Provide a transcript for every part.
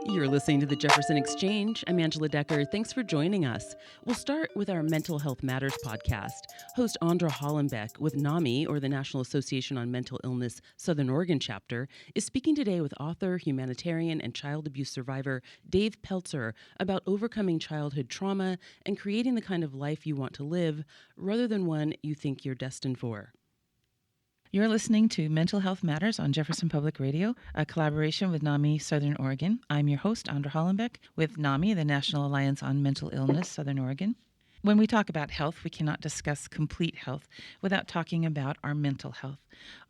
You're listening to the Jefferson Exchange. I'm Angela Decker. Thanks for joining us. We'll start with our Mental Health Matters podcast. Host Andra Hollenbeck with NAMI, or the National Association on Mental Illness Southern Oregon chapter, is speaking today with author, humanitarian, and child abuse survivor Dave Pelzer about overcoming childhood trauma and creating the kind of life you want to live rather than one you think you're destined for. You're listening to Mental Health Matters on Jefferson Public Radio, a collaboration with NAMI Southern Oregon. I'm your host, Andra Hollenbeck, with NAMI, the National Alliance on Mental Illness Southern Oregon. When we talk about health, we cannot discuss complete health without talking about our mental health.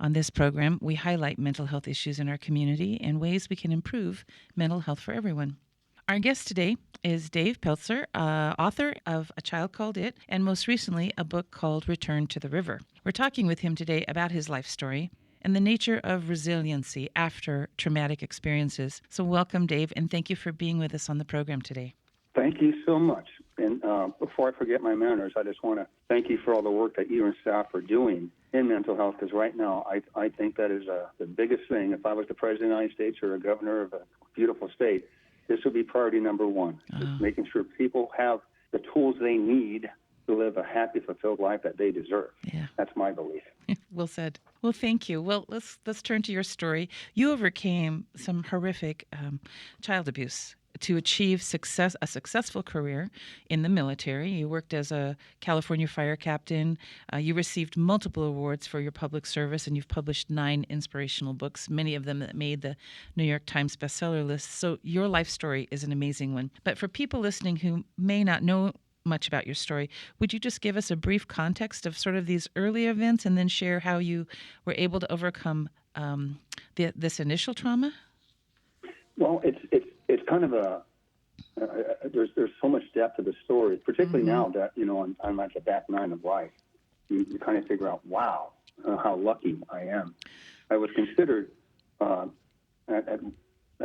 On this program, we highlight mental health issues in our community and ways we can improve mental health for everyone. Our guest today is Dave Pelzer, author of A Child Called It, and most recently a book called Return to the River. We're talking with him today about his life story and the nature of resiliency after traumatic experiences. So welcome, Dave, and thank you for being with us on the program today. Thank you so much. And before I forget my manners, I just want to thank you for all the work that you and staff are doing in mental health, because right now I think that is the biggest thing. If I was the President of the United States or a governor of a beautiful state, this would be priority number one, just making sure people have the tools they need to live a happy, fulfilled life that they deserve. Yeah. That's my belief. Well said. Well, thank you. Well, let's turn to your story. You overcame some horrific child abuse to achieve a successful career in the military. You worked as a California fire captain. You received multiple awards for your public service, and you've published 9 inspirational books, many of them that made the New York Times bestseller list. So your life story is an amazing one. But for people listening who may not know much about your story, would you just give us a brief context of sort of these early events and then share how you were able to overcome this initial trauma? Well, it's kind of there's so much depth to the story, particularly now that, I'm at the back nine of life. You kind of figure out, wow, how lucky I am. I was considered at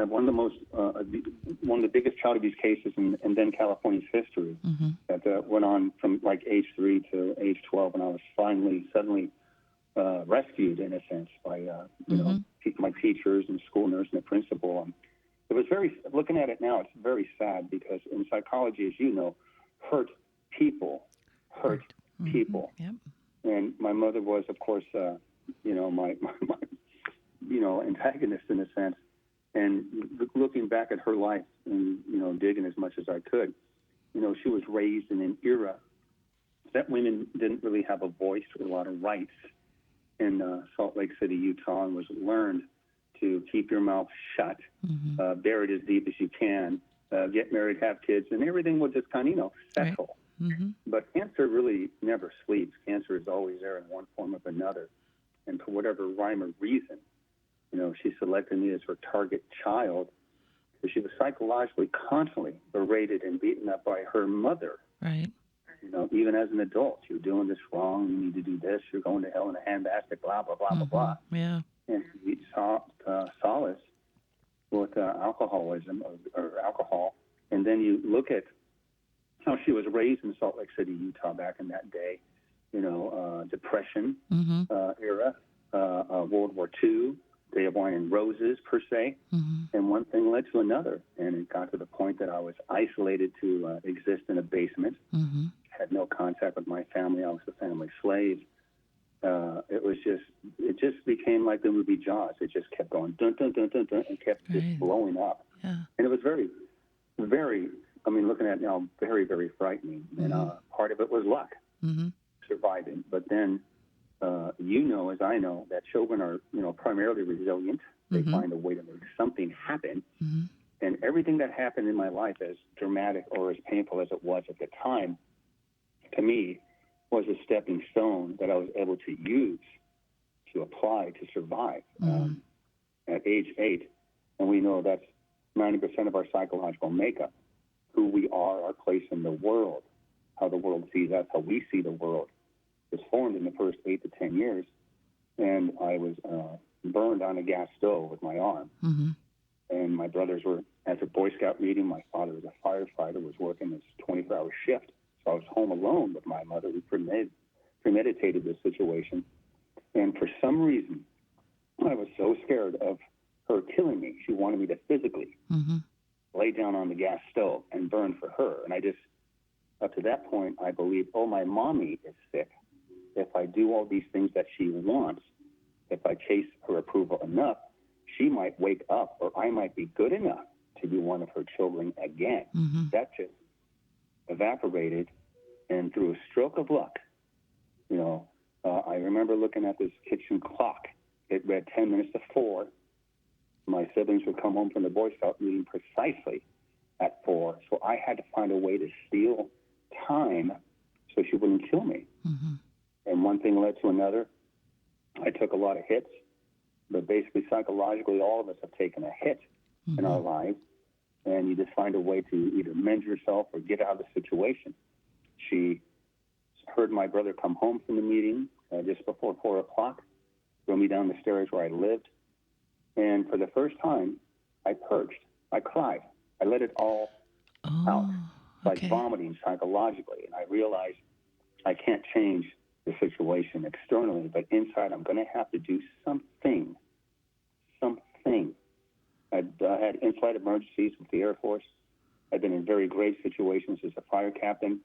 one of the biggest child abuse cases in then California's history that went on from like age 3 to age 12, and I was suddenly rescued in a sense by my teachers and school nurse and the principal. It was looking at it now, it's very sad, because in psychology, as you know, hurt people. Yep. And my mother was, of course, my antagonist in a sense. And looking back at her life and, digging as much as I could, she was raised in an era that women didn't really have a voice or a lot of rights in Salt Lake City, Utah, and was learned to keep your mouth shut, bear it as deep as you can, get married, have kids, and everything will just kind of, settle. Right. But cancer really never sleeps. Cancer is always there in one form or another. And for whatever rhyme or reason, she selected me as her target child because she was psychologically constantly berated and beaten up by her mother. Right. Even as an adult, you're doing this wrong, you need to do this, you're going to hell in a handbasket, blah, blah, blah, blah, blah. Yeah. And he sought solace with alcoholism or alcohol. And then you look at how she was raised in Salt Lake City, Utah, back in that day, Depression era, World War II, Day of Wine and Roses, per se. And one thing led to another. And it got to the point that I was isolated to exist in a basement, had no contact with my family. I was a family slave. It just became like the movie Jaws. It just kept going, dun, dun, dun, dun, dun, and kept just blowing up. Yeah. And it was very, very, looking at it now, very, very frightening. And part of it was luck, surviving. But then, as I know, that children are, primarily resilient. They find a way to make something happen. And everything that happened in my life, as dramatic or as painful as it was at the time, to me, was a stepping stone that I was able to use to apply to survive at age 8. And we know that's 90% of our psychological makeup, who we are, our place in the world, how the world sees us, how we see the world, was formed in the first 8 to 10 years. And I was burned on a gas stove with my arm. And my brothers were at a Boy Scout meeting. My father was a firefighter, was working this 24-hour shift. So I was home alone with my mother. We premeditated this situation. And for some reason, I was so scared of her killing me. She wanted me to physically lay down on the gas stove and burn for her. And I just, up to that point, I believed, oh, my mommy is sick. If I do all these things that she wants, if I chase her approval enough, she might wake up, or I might be good enough to be one of her children again. Mm-hmm. That just evaporated, and through a stroke of luck, I remember looking at this kitchen clock. It read 10 minutes to 4. My siblings would come home from the Boy Scout meeting precisely at 4, so I had to find a way to steal time so she wouldn't kill me. Mm-hmm. And one thing led to another. I took a lot of hits, but basically psychologically all of us have taken a hit in our lives, and you just find a way to either mend yourself or get out of the situation. She heard my brother come home from the meeting just before 4 o'clock, throw me down the stairs where I lived, and for the first time, I purged. I cried. I let it all out, like vomiting psychologically, and I realized I can't change the situation externally, but inside I'm going to have to do something. I had in-flight emergencies with the Air Force. I've been in very great situations as a fire captain.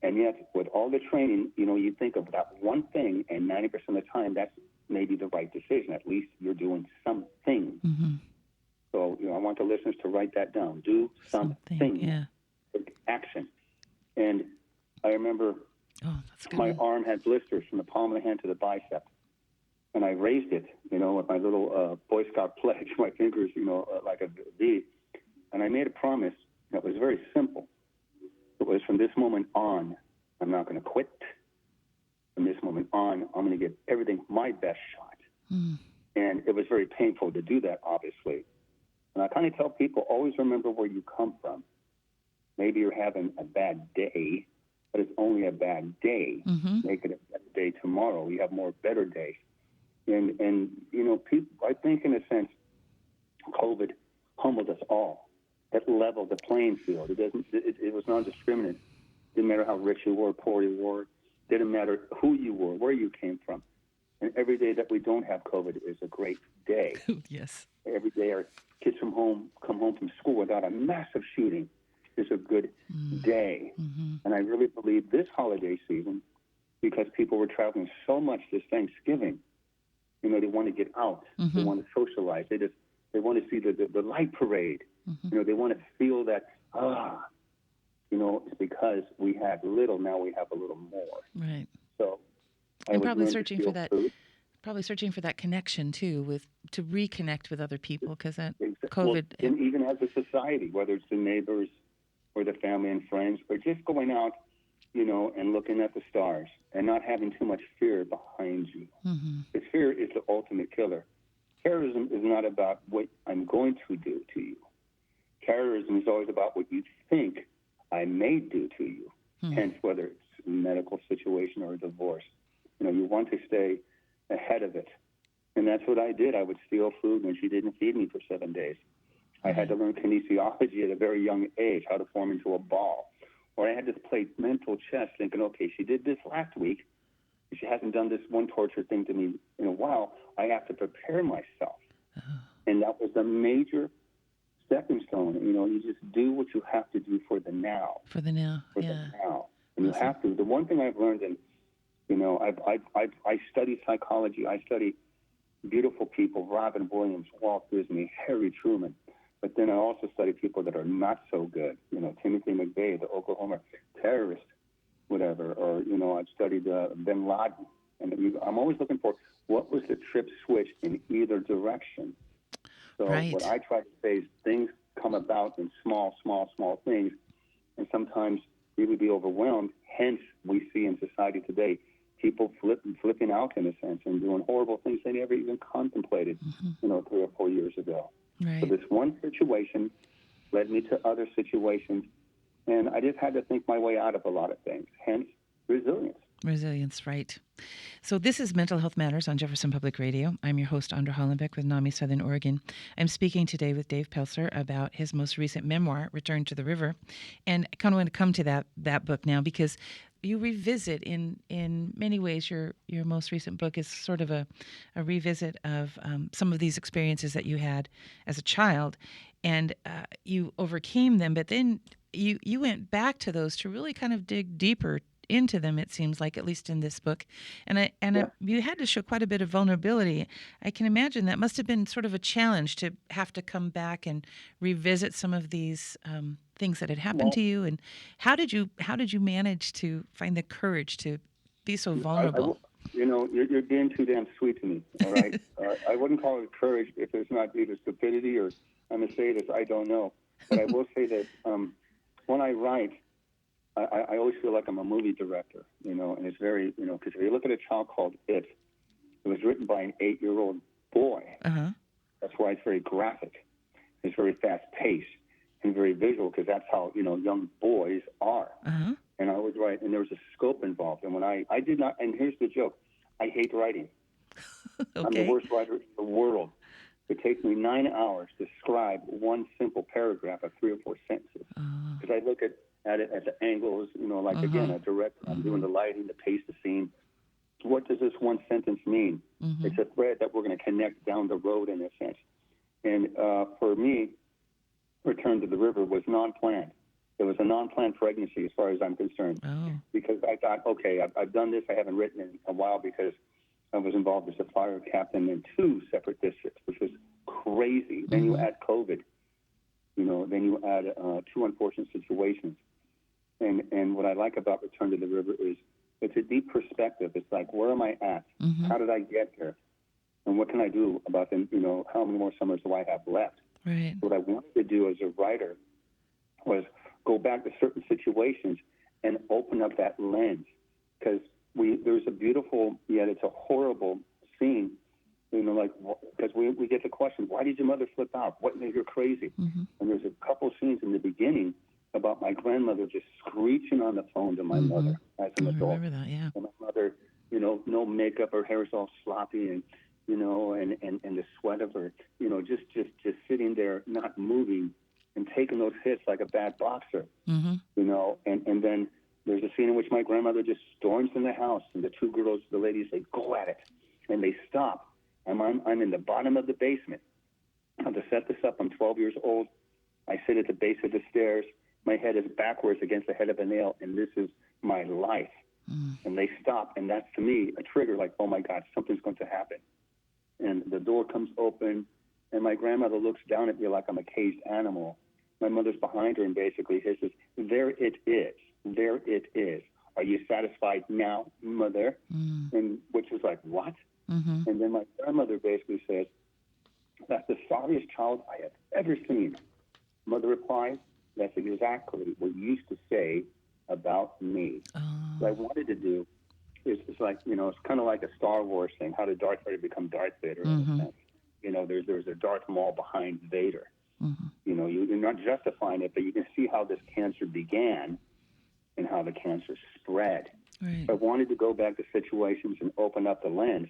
And yet, with all the training, you think of that one thing, and 90% of the time, that's maybe the right decision. At least you're doing something. Mm-hmm. So, I want the listeners to write that down. Do something. Yeah. Take action. And I remember my arm had blisters from the palm of the hand to the bicep. And I raised it, with my little Boy Scout pledge, my fingers, like a V. And I made a promise that was very simple. It was, from this moment on, I'm not going to quit. From this moment on, I'm going to give everything my best shot. Mm. And it was very painful to do that, obviously. And I kind of tell people, always remember where you come from. Maybe you're having a bad day, but it's only a bad day. Mm-hmm. Make it a better day tomorrow. You have more better days. And people, I think in a sense, COVID humbled us all. It leveled the playing field. It was non-discriminate. Didn't matter how rich you were, poor you were. Didn't matter who you were, where you came from. And every day that we don't have COVID is a great day. Yes. Every day our kids come home from school without a massive shooting is a good day. Mm-hmm. And I really believe this holiday season, because people were traveling so much this Thanksgiving, they want to get out. Mm-hmm. They want to socialize. They want to see the light parade. Mm-hmm. They want to feel that, it's because we had little, now we have a little more. Right. So and probably searching for that. Food. Probably searching for that connection too, to reconnect with other people, because that COVID. Well, and even as a society, whether it's the neighbors or the family and friends, or just going out, and looking at the stars and not having too much fear behind you. Mm-hmm. Because fear is the ultimate killer. Terrorism is not about what I'm going to do to you. Terrorism is always about what you think I may do to you. Hence, whether it's a medical situation or a divorce. You want to stay ahead of it. And that's what I did. I would steal food when she didn't feed me for 7 days. I had to learn kinesiology at a very young age, how to form into a ball. Or I had to play mental chess thinking, okay, she did this last week. She hasn't done this one torture thing to me in a while. I have to prepare myself. And that was a major stepping stone. You just do what you have to do for the now. For the now, For the now. And you have to. The one thing I've learned, and, I study psychology. I study beautiful people, Robin Williams, Walt Disney, Harry Truman. But then I also study people that are not so good. Timothy McVeigh, the Oklahoma terrorist, whatever. Or, I've studied bin Laden. And I'm always looking for what was the trip switch in either direction. So what I try to say is things come about in small things. And sometimes you would be overwhelmed. Hence, we see in society today people flipping out in a sense and doing horrible things they never even contemplated, 3 or 4 years ago. Right. So this one situation led me to other situations, and I just had to think my way out of a lot of things. Hence, resilience. Resilience, right. So this is Mental Health Matters on Jefferson Public Radio. I'm your host, Andra Hollenbeck with NAMI Southern Oregon. I'm speaking today with Dave Pelzer about his most recent memoir, Return to the River. And I kind of want to come to that book now, because you revisit in many ways your most recent book is sort of a revisit of some of these experiences that you had as a child. and you overcame them, but then you went back to those to really kind of dig deeper into them, it seems like, at least in this book. You had to show quite a bit of vulnerability. I can imagine that must have been sort of a challenge to have to come back and revisit some of these things that had happened to you. And how did you manage to find the courage to be so vulnerable? You're being too damn sweet to me, all right? I wouldn't call it courage if it's not either stupidity or I'm a sadist, I don't know. But I will say that when I write, I always feel like I'm a movie director, and it's very, because if you look at a child called It was written by an 8-year-old boy. Uh-huh. That's why it's very graphic. It's very fast-paced and very visual because that's how, young boys are. Uh-huh. And I always write, and there was a scope involved. And when I did not, and here's the joke, I hate writing. Okay. I'm the worst writer in the world. It takes me 9 hours to scribe one simple paragraph of 3 or 4 sentences. Because I look at it at the angles, again, a director, I'm doing the lighting, the pace, the scene. What does this one sentence mean? Mm-hmm. It's a thread that we're going to connect down the road in a sense. And for me, Return to the River was non-planned. It was a non-planned pregnancy as far as I'm concerned. Oh. Because I thought, okay, I've done this. I haven't written in a while because I was involved as a fire captain in 2 separate districts, which was crazy. Mm-hmm. Then you add COVID. Then you add 2 unfortunate situations. And what I like about Return to the River is it's a deep perspective. It's like, where am I at? Mm-hmm. How did I get here? And what can I do about them? How many more summers do I have left? Right. What I wanted to do as a writer was go back to certain situations and open up that lens. Because there's a beautiful, yet it's a horrible scene, because we get the question, why did your mother flip out? What made her crazy? Mm-hmm. And there's a couple scenes in the beginning about my grandmother just screeching on the phone to my Mm-hmm. mother as an adult. I remember that, yeah. And my mother, no makeup, her hair's all sloppy, and the sweat of her, just sitting there, not moving, and taking those hits like a bad boxer, Mm-hmm. And then there's a scene in which my grandmother just storms in the house, and the 2 girls, the ladies, say, go at it, and they stop. I'm in the bottom of the basement. Now, to set this up, I'm 12 years old. I sit at the base of the stairs. My head is backwards against the head of a nail, and this is my life. And they stop, and that's, to me, a trigger, like, oh, my God, something's going to happen. And the door comes open, and my grandmother looks down at me like I'm a caged animal. My mother's behind her and basically hisses, there it is. There it is. Are you satisfied now, mother? And which is like, what? Mm-hmm. And then my grandmother basically says, that's the sorriest child I have ever seen. Mother replies, that's exactly what you used to say about me. Oh. What I wanted to do is, it's like, it's kind of like a Star Wars thing. How did Darth Vader become Darth Vader? Mm-hmm. In a sense? There's a Darth Maul behind Vader. Mm-hmm. You're not justifying it, but you can see how this cancer began and how the cancer spread. Right. I wanted to go back to situations and open up the lens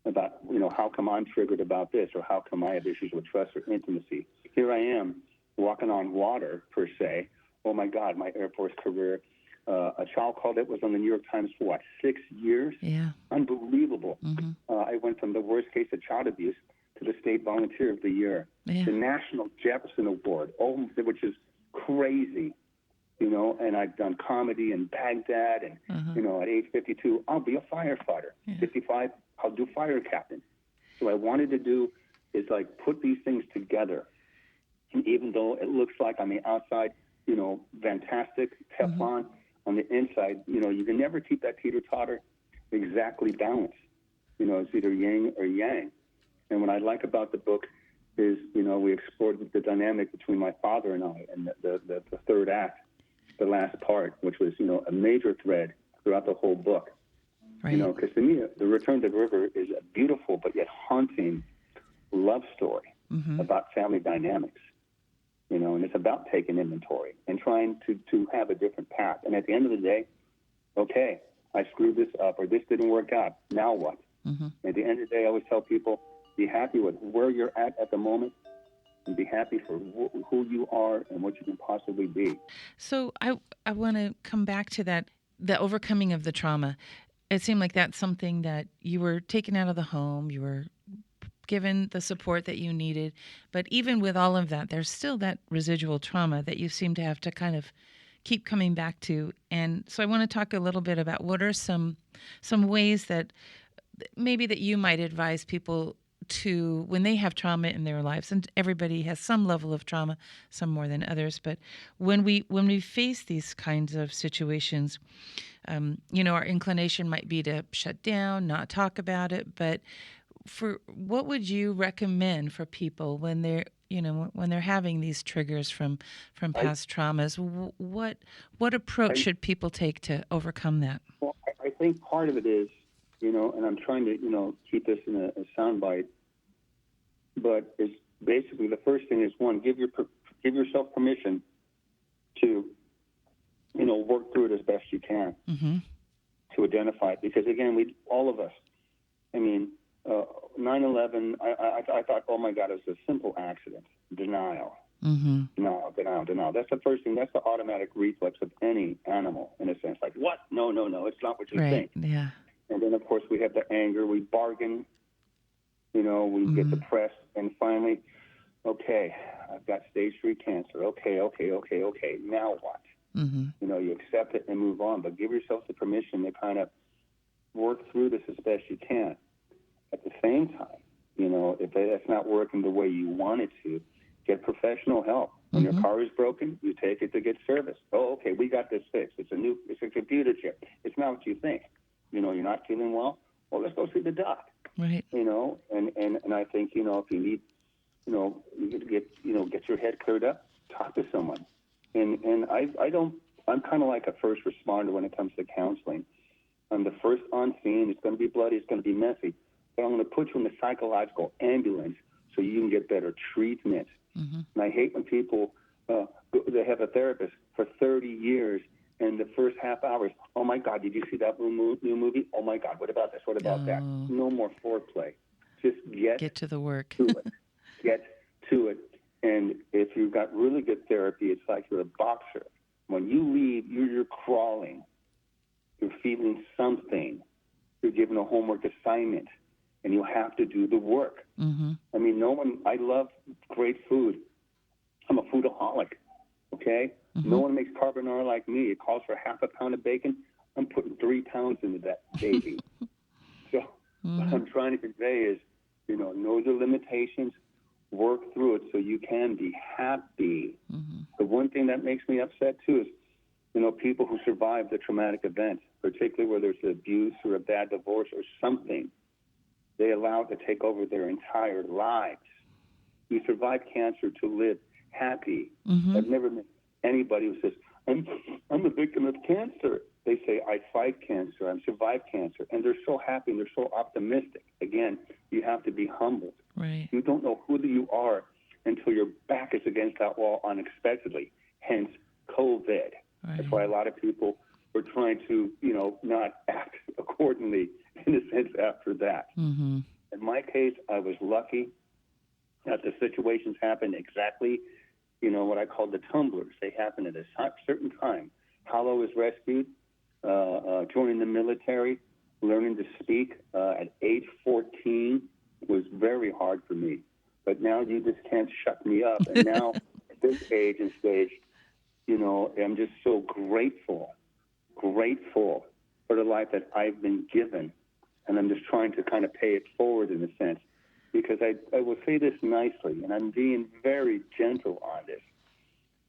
about, how come I'm triggered about this, or how come I have issues with trust or intimacy. Here I am walking on water, per se. Oh, my God, my Air Force career. A Child Called It was on the New York Times for, 6 years? Yeah. Unbelievable. Mm-hmm. I went from the worst case of child abuse to the State Volunteer of the Year, Yeah. the National Jefferson Award, which is crazy, and I've done comedy in Baghdad, and, at age 52, I'll be a firefighter. Yeah. 55, I'll do fire captain. So what I wanted to do is, put these things together. And even though it looks like on the outside, fantastic, Teflon, on the inside, you can never keep that teeter-totter exactly balanced. It's either yin or yang. And what I like about the book is, we explored the dynamic between my father and I, and the third act, the last part, which was, a major thread throughout the whole book. Right. Because to me, The Return to the River is a beautiful but yet haunting love story about family dynamics. And it's about taking inventory and trying to have a different path. And at the end of the day, okay, I screwed this up, or this didn't work out. Now what? At the end of the day, I always tell people, be happy with where you're at the moment, and be happy for who you are and what you can possibly be. So I want to come back to that, the overcoming of the trauma. It seemed like that's something that you were taken out of the home. You were given the support that you needed. But even with all of that, there's still that residual trauma that you seem to have to kind of keep coming back to. And so I want to talk a little bit about what are some ways that maybe that you might advise people to when they have trauma in their lives, and everybody has some level of trauma, some more than others, but when we face these kinds of situations, our inclination might be to shut down, not talk about it. But for what would you recommend for people when they're when they're having these triggers from past traumas? What approach should people take to overcome that? Well, I think part of it is, and I'm trying to, keep this in a soundbite, but it's basically the first thing is, one, give yourself permission to, work through it as best you can, to identify it. Because, again, all of us, 9/11, I thought, oh, my God, it was a simple accident. Denial. Denial. That's the first thing. That's the automatic reflex of any animal, in a sense. Like, what? No, it's not what you think. Yeah. And then, of course, we have the anger. We bargain. We get depressed. And finally, okay, I've got stage 3 cancer. Okay. Now what? You accept it and move on. But give yourself the permission to kind of work through this as best you can. At the same time, if that's not working the way you want it to, get professional help. When your car is broken, you take it to get serviced. Oh, okay, we got this fixed. It's a computer chip. It's not what you think. You're not feeling well. Well, let's go see the doc. Right. And I think, if you need, you get your head cleared up, talk to someone. And I'm kind of like a first responder when it comes to counseling. I'm the first on scene. It's going to be bloody. It's going to be messy. But I'm going to put you in the psychological ambulance so you can get better treatment. And I hate when people, they have a therapist for 30 years, and the first half hour is, oh, my God, did you see that new movie? Oh, my God, what about this? What about that? No more foreplay. Just get to the work. to it. Get to it. And if you've got really good therapy, it's like you're a boxer. When you leave, you're crawling. You're feeling something. You're given a homework assignment, and you have to do the work. I love great food. I'm a foodaholic, okay? No one makes carbonara like me. It calls for half a pound of bacon. I'm putting 3 pounds into that baby. So what I'm trying to convey is, know your limitations, work through it so you can be happy. The one thing that makes me upset, too, is, people who survive the traumatic event, particularly where there's abuse or a bad divorce or something, they allow it to take over their entire lives. You survive cancer to live happy. I've never met anybody who says, I'm a victim of cancer. They say, I fight cancer, I survived cancer. And they're so happy and they're so optimistic. Again, you have to be humbled. Right. You don't know who you are until your back is against that wall unexpectedly, hence COVID. Right. That's why a lot of people were trying to, not act accordingly, in a sense, after that. In my case, I was lucky that the situations happened exactly, what I call the tumblers. They happened at a certain time. Hollow was rescued, joining the military, learning to speak at age 14 was very hard for me. But now you just can't shut me up. And now at this age and stage, I'm just so grateful for the life that I've been given. And I'm just trying to kind of pay it forward in a sense. Because I will say this nicely, and I'm being very gentle on this.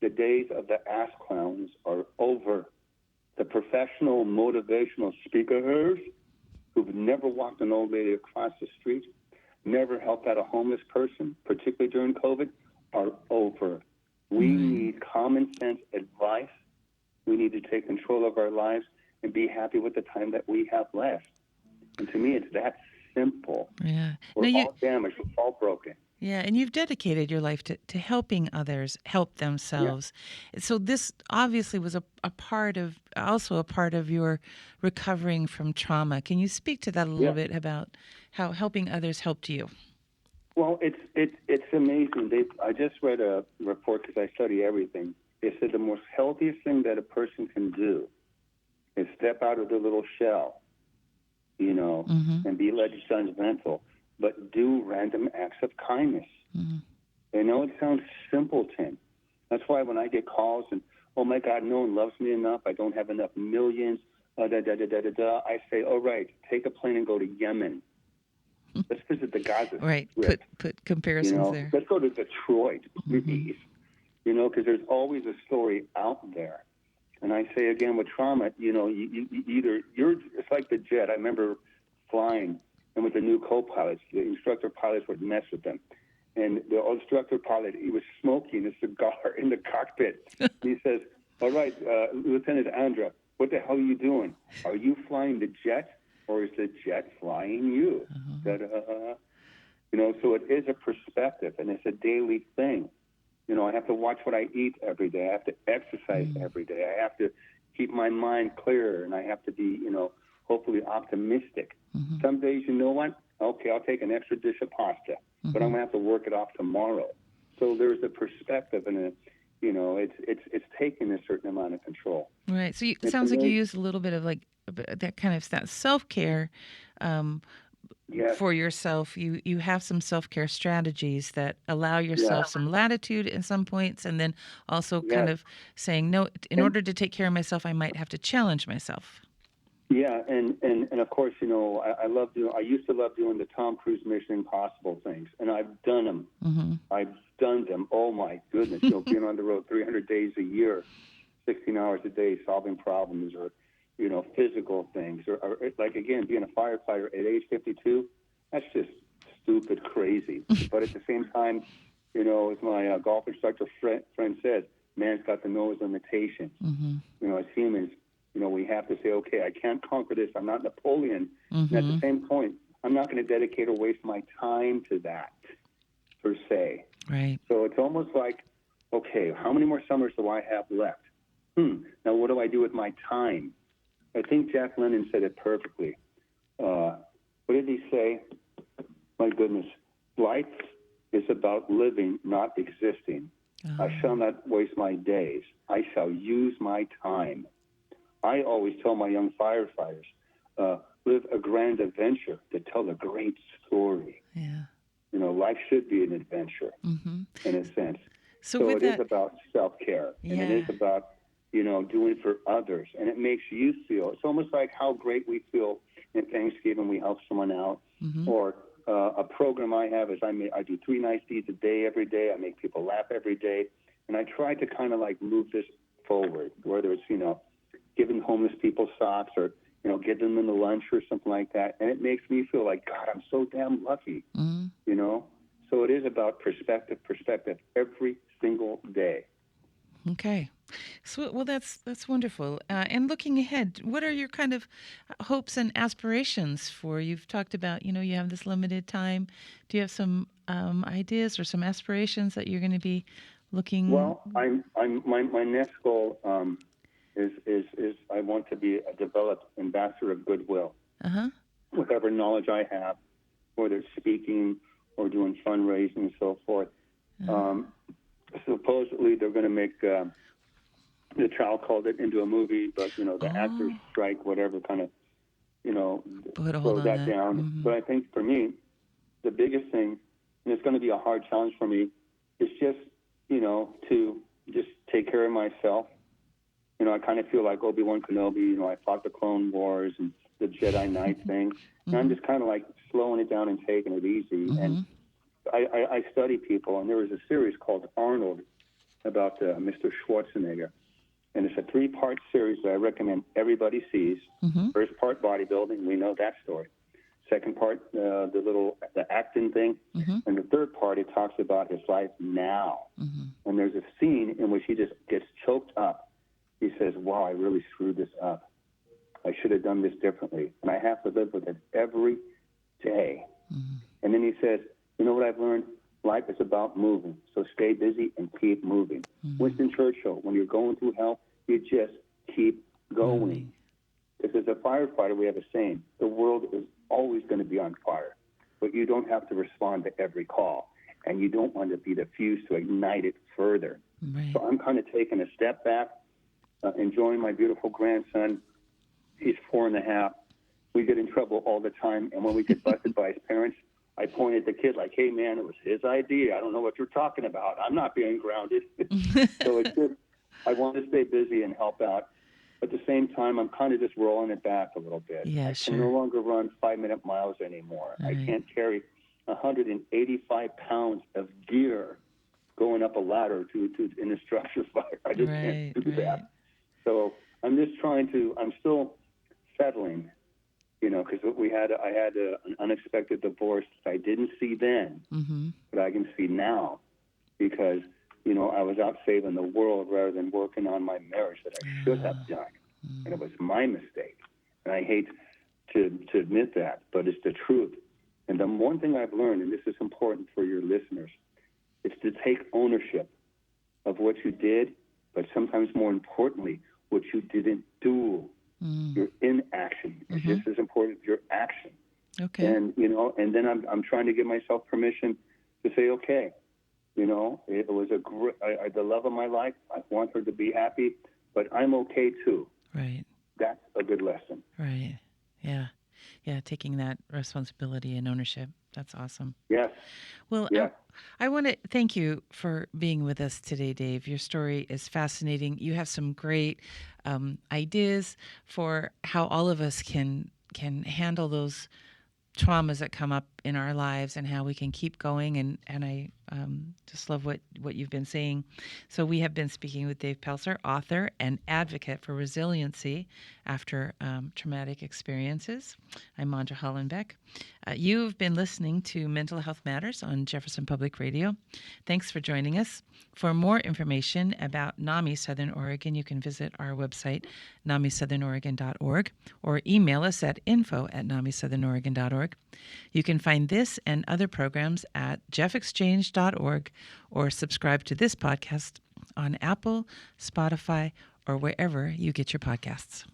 The days of the ass clowns are over. The professional motivational speakers who've never walked an old lady across the street, never helped out a homeless person, particularly during COVID, are over. We need common sense advice. We need to take control of our lives and be happy with the time that we have left. And to me, it's that simple. Yeah. We're all damaged. We're all broken. Yeah, and you've dedicated your life to helping others help themselves. Yeah. So this obviously was a part of your recovering from trauma. Can you speak to that a little bit about how helping others helped you? Well, it's amazing. I just read a report because I study everything. They said the most healthiest thing that a person can do is step out of their little shell, and be less judgmental. but do random acts of kindness. I know it sounds simpleton. That's why when I get calls and, oh my God, no one loves me enough, I don't have enough millions, I say, all right, take a plane and go to Yemen. Let's visit the Gaza Right. Strip. Put comparisons there. Let's go to Detroit, please. Because there's always a story out there. And I say again, with trauma, it's like the jet. I remember flying, and with the new co-pilots, the instructor pilots would mess with them. And the instructor pilot, he was smoking a cigar in the cockpit. He says, all right, Lieutenant Andra, what the hell are you doing? Are you flying the jet, or is the jet flying you? So it is a perspective, and it's a daily thing. I have to watch what I eat every day. I have to exercise every day. I have to keep my mind clear, and I have to be, hopefully optimistic. Some days, you know what? Okay, I'll take an extra dish of pasta, but I'm going to have to work it off tomorrow. So there's a perspective, and it's taking a certain amount of control. Right. So it sounds like you use a little bit of like that kind of that self-care. Yes. For yourself, you have some self-care strategies that allow yourself some latitude in some points, and then also kind of saying, no, in order to take care of myself, I might have to challenge myself. Yeah, and of course, I used to love doing the Tom Cruise Mission Impossible things, and I've done them. I've done them. Oh, my goodness. Being on the road 300 days a year, 16 hours a day, solving problems, or physical things, or like, again, being a firefighter at age 52, that's just stupid crazy. But at the same time, as my golf instructor friend says, man's got to know his limitations. As humans, we have to say, okay, I can't conquer this. I'm not Napoleon. And at the same point, I'm not going to dedicate or waste my time to that, per se. Right. So it's almost like, okay, how many more summers do I have left? Now, what do I do with my time? I think Jack London said it perfectly. What did he say? My goodness. Life is about living, not existing. I shall not waste my days. I shall use my time. I always tell my young firefighters, live a grand adventure to tell a great story. Yeah. Life should be an adventure in a sense. So it is about self-care, and it is about doing for others, and it makes you feel. It's almost like how great we feel in Thanksgiving. We help someone out, or a program I have is I do 3 nice deeds a day every day. I make people laugh every day, and I try to kind of like move this forward, whether it's giving homeless people socks or giving them a lunch or something like that, and it makes me feel like, God, I'm so damn lucky, So it is about perspective every single day. Okay. So, well, that's wonderful. And looking ahead, what are your kind of hopes and aspirations for? You've talked about, you have this limited time. Do you have some ideas or some aspirations that you're going to be looking? Well, my next goal is I want to be a developed ambassador of goodwill. Whatever knowledge I have, whether it's speaking or doing fundraising and so forth. Supposedly they're going to make the child called it into a movie, but the actors strike, whatever kind of slow that down. But I think for me, the biggest thing, and it's going to be a hard challenge for me, is just to just take care of myself. I kind of feel like Obi-Wan Kenobi. I fought the Clone Wars and the Jedi Knight thing, and I'm just kind of like slowing it down and taking it easy. And I study people, and there was a series called Arnold about Mr. Schwarzenegger. And it's a 3-part series that I recommend everybody sees. First part, bodybuilding. We know that story. Second part, the acting thing. And the third part, it talks about his life now. And there's a scene in which he just gets choked up. He says, wow, I really screwed this up. I should have done this differently. And I have to live with it every day. And then he says, you know what I've learned? Life is about moving, so stay busy and keep moving. Winston Churchill, when you're going through hell, you just keep going. Because as a firefighter, we have a saying, the world is always going to be on fire, but you don't have to respond to every call, and you don't want to be the fuse to ignite it further. So I'm kind of taking a step back, enjoying my beautiful grandson. He's 4.5. We get in trouble all the time, and when we get busted by his parents, I pointed at the kid like, hey, man, it was his idea. I don't know what you're talking about. I'm not being grounded. So it's just, I want to stay busy and help out. At the same time, I'm kind of just rolling it back a little bit. Yeah, I sure. can no longer run 5-minute miles anymore. Right. I can't carry 185 pounds of gear going up a ladder in a structure fire. I just can't do that. So I'm just I'm still settling, because I had an unexpected divorce that I didn't see then, but I can see now because, I was out saving the world rather than working on my marriage that I should have done. And it was my mistake. And I hate to admit that, but it's the truth. And the one thing I've learned, and this is important for your listeners, is to take ownership of what you did, but sometimes more importantly, what you didn't do. Your inaction is just as important as your action. Okay. And, and then I'm trying to give myself permission to say, okay, it was the love of my life. I want her to be happy, but I'm okay too. Right. That's a good lesson. Right. Yeah. Yeah. Taking that responsibility and ownership. That's awesome. Yes. Well, yes. I want to thank you for being with us today, Dave. Your story is fascinating. You have some great ideas for how all of us can handle those traumas that come up in our lives and how we can keep going. And I just love what you've been saying. So we have been speaking with Dave Pelzer, author and advocate for resiliency after traumatic experiences. I'm Andra Hollenbeck. You've been listening to Mental Health Matters on Jefferson Public Radio. Thanks for joining us. For more information about NAMI Southern Oregon, you can visit our website, namisouthern.org, or email us at info@namisouthern.org. You can find this and other programs at jeffexchange.org or subscribe to this podcast on Apple, Spotify, or wherever you get your podcasts.